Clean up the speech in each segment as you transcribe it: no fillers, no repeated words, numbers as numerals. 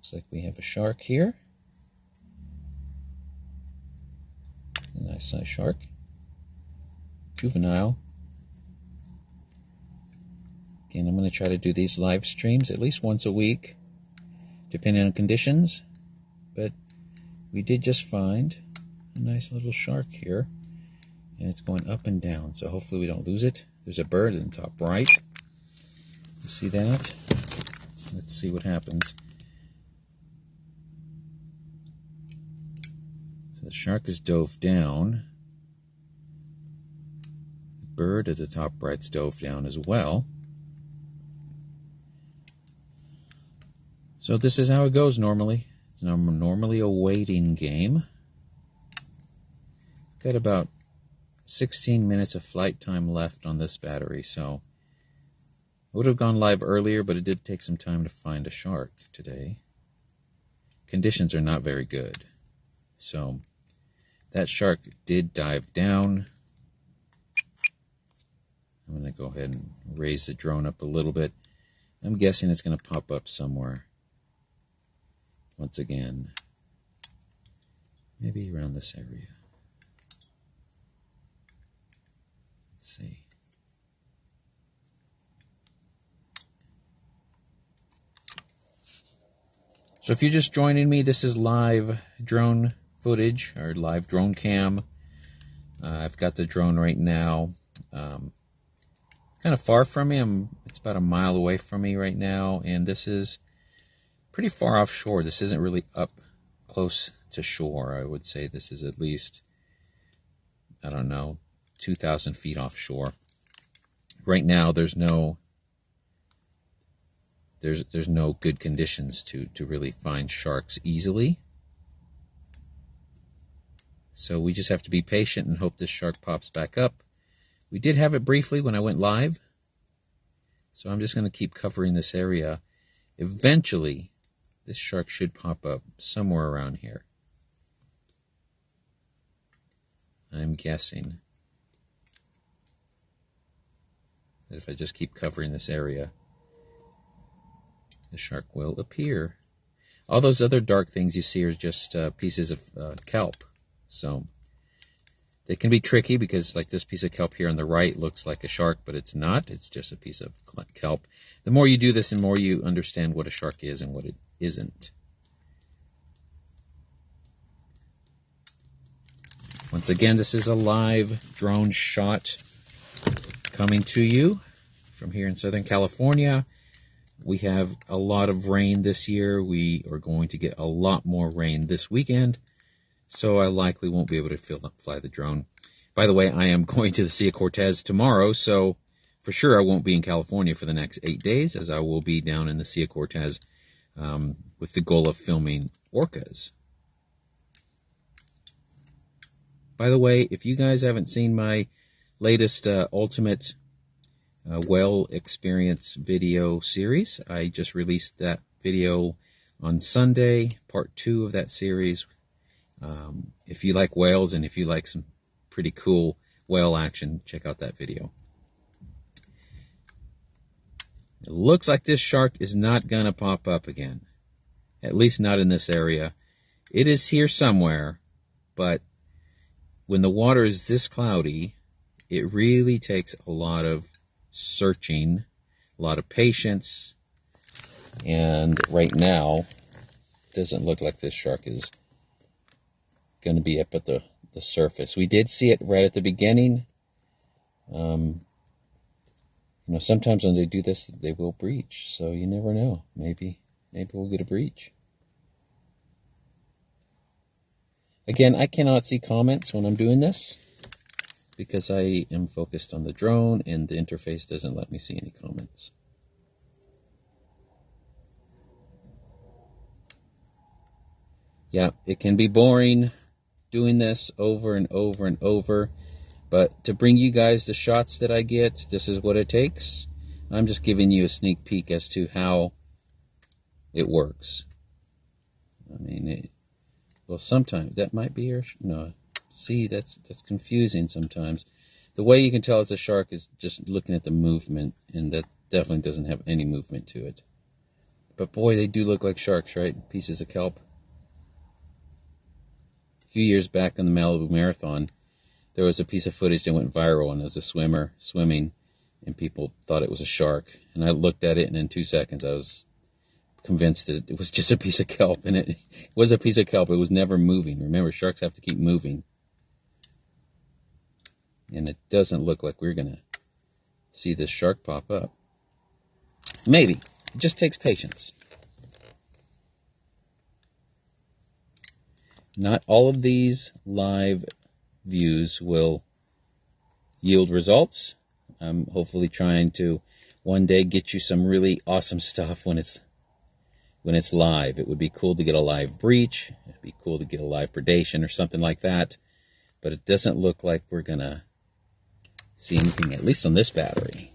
Looks like we have a shark here. A nice size shark. Juvenile. Again, I'm going to try to do these live streams at least once a week, depending on conditions. But we did just find a nice little shark here, and it's going up and down, so hopefully we don't lose it. There's a bird in the top right. You see that? Let's see what happens. So the shark is dove down. The bird at the top right's dove down as well. So this is how it goes normally. It's normally a waiting game. Got about 16 minutes of flight time left on this battery, so I would have gone live earlier, but it did take some time to find a shark today. Conditions are not very good, so that shark did dive down. I'm going to go ahead and raise the drone up a little bit. I'm guessing it's going to pop up somewhere. Once again, maybe around this area. Let's see. So if you're just joining me, this is live drone footage, or live drone cam. I've got the drone right now. Kind of far from me. It's about a mile away from me right now, and this is pretty far offshore. This isn't really up close to shore. I would say this is at least, I don't know, 2,000 feet offshore. Right now, there's no good conditions to really find sharks easily. So we just have to be patient and hope this shark pops back up. We did have it briefly when I went live, so I'm just going to keep covering this area. Eventually, this shark should pop up somewhere around here. I'm guessing that if I just keep covering this area, the shark will appear. All those other dark things you see are just pieces of kelp. So they can be tricky because, like, this piece of kelp here on the right looks like a shark, but it's not. It's just a piece of kelp. The more you do this, the more you understand what a shark is and what it isn't. Once again, this is a live drone shot coming to you from here in Southern California. We have a lot of rain this year. We are going to get a lot more rain this weekend, so I likely won't be able to fly the drone. By the way, I am going to the Sea of Cortez tomorrow, so for sure I won't be in California for the next 8 days, as I will be down in the Sea of Cortez with the goal of filming orcas. By the way, if you guys haven't seen my latest Ultimate Whale Experience video series, I just released that video on Sunday, part 2 of that series. If you like whales and if you like some pretty cool whale action, check out that video. It looks like this shark is not going to pop up again. At least not in this area. It is here somewhere, but when the water is this cloudy, it really takes a lot of searching, a lot of patience, and right now, it doesn't look like this shark is going to be up at the surface. We did see it right at the beginning. Sometimes when they do this, they will breach. So you never know. Maybe we'll get a breach. Again, I cannot see comments when I'm doing this because I am focused on the drone and the interface doesn't let me see any comments. Yeah, it can be boring doing this over and over and over, but to bring you guys the shots that I get, this is what it takes. I'm just giving you a sneak peek as to how it works. I mean, well, sometimes that might be your... No, see, that's confusing sometimes. The way you can tell it's a shark is just looking at the movement, and that definitely doesn't have any movement to it. But boy, they do look like sharks, right? Pieces of kelp. A few years back in the Malibu Marathon, there was a piece of footage that went viral, and it was a swimmer swimming, and people thought it was a shark. And I looked at it, and in 2 seconds, I was convinced that it was just a piece of kelp, and it was a piece of kelp. It was never moving. Remember, sharks have to keep moving. And it doesn't look like we're going to see this shark pop up. Maybe. It just takes patience. Not all of these live views will yield results. I'm hopefully trying to one day get you some really awesome stuff when it's live. It would be cool to get a live breach. It'd be cool to get a live predation or something like that. But it doesn't look like we're going to see anything, at least on this battery.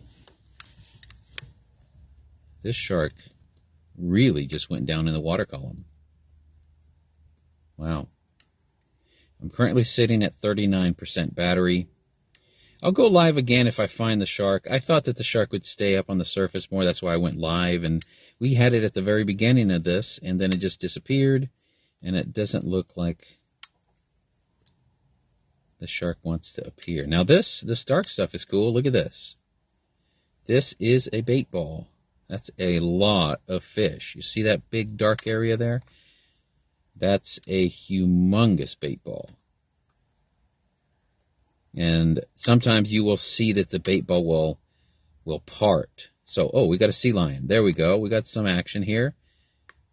This shark really just went down in the water column. Wow. I'm currently sitting at 39% battery. I'll go live again if I find the shark. I thought that the shark would stay up on the surface more. That's why I went live. And we had it at the very beginning of this, and then it just disappeared. And it doesn't look like the shark wants to appear. Now this dark stuff is cool. Look at this. This is a bait ball. That's a lot of fish. You see that big dark area there? That's a humongous bait ball. And sometimes you will see that the bait ball will part. So, oh, we got a sea lion. There we go. We got some action here.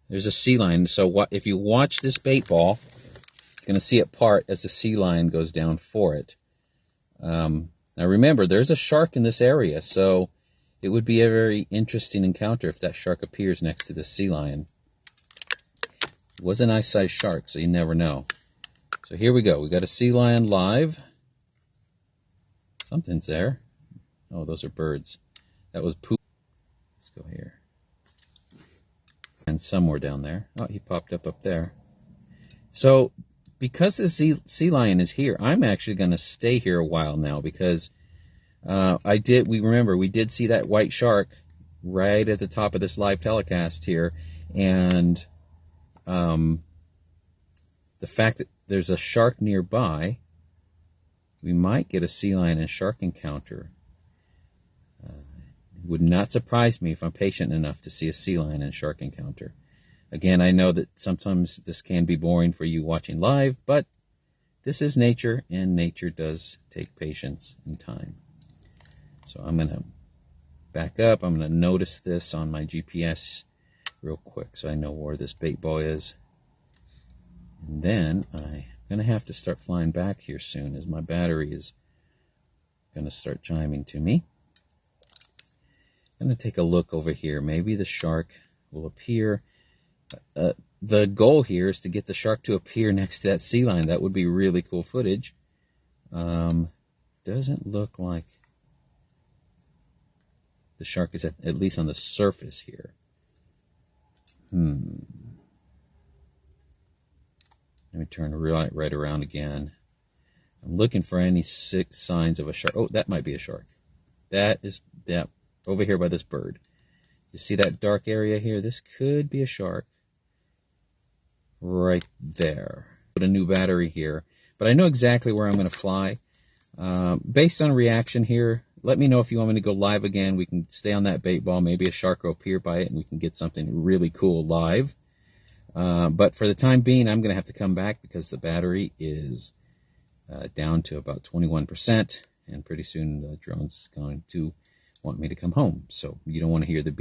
There's a sea lion. So if you watch this bait ball, you're going to see it part as the sea lion goes down for it. Now remember, there's a shark in this area, so it would be a very interesting encounter if that shark appears next to the sea lion. It was a nice sized shark, so you never know. So here we go. We got a sea lion live. Something's there. Oh, those are birds. That was poop. Let's go here. And somewhere down there. Oh, he popped up there. So because the sea lion is here, I'm actually going to stay here a while now because we did see that white shark right at the top of this live telecast here. And the fact that there's a shark nearby, we might get a sea lion and shark encounter. It would not surprise me if I'm patient enough to see a sea lion and shark encounter. Again, I know that sometimes this can be boring for you watching live, but this is nature, and nature does take patience and time. So I'm going to back up. I'm going to notice this on my GPS real quick so I know where this bait ball is. And then I'm going to have to start flying back here soon as my battery is going to start chiming to me. I'm going to take a look over here. Maybe the shark will appear. The goal here is to get the shark to appear next to that sea lion. That would be really cool footage. Doesn't look like the shark is at least on the surface here. Let me turn right around again. I'm looking for any signs of a shark. Oh, that might be a shark. That is over here by this bird. You see that dark area here? This could be a shark. Right there. Put a new battery here. But I know exactly where I'm going to fly. Based on reaction here, let me know if you want me to go live again. We can stay on that bait ball. Maybe a shark will appear by it, and we can get something really cool live. But for the time being, I'm going to have to come back because the battery is down to about 21%. And pretty soon the drone's going to want me to come home. So you don't want to hear the beep.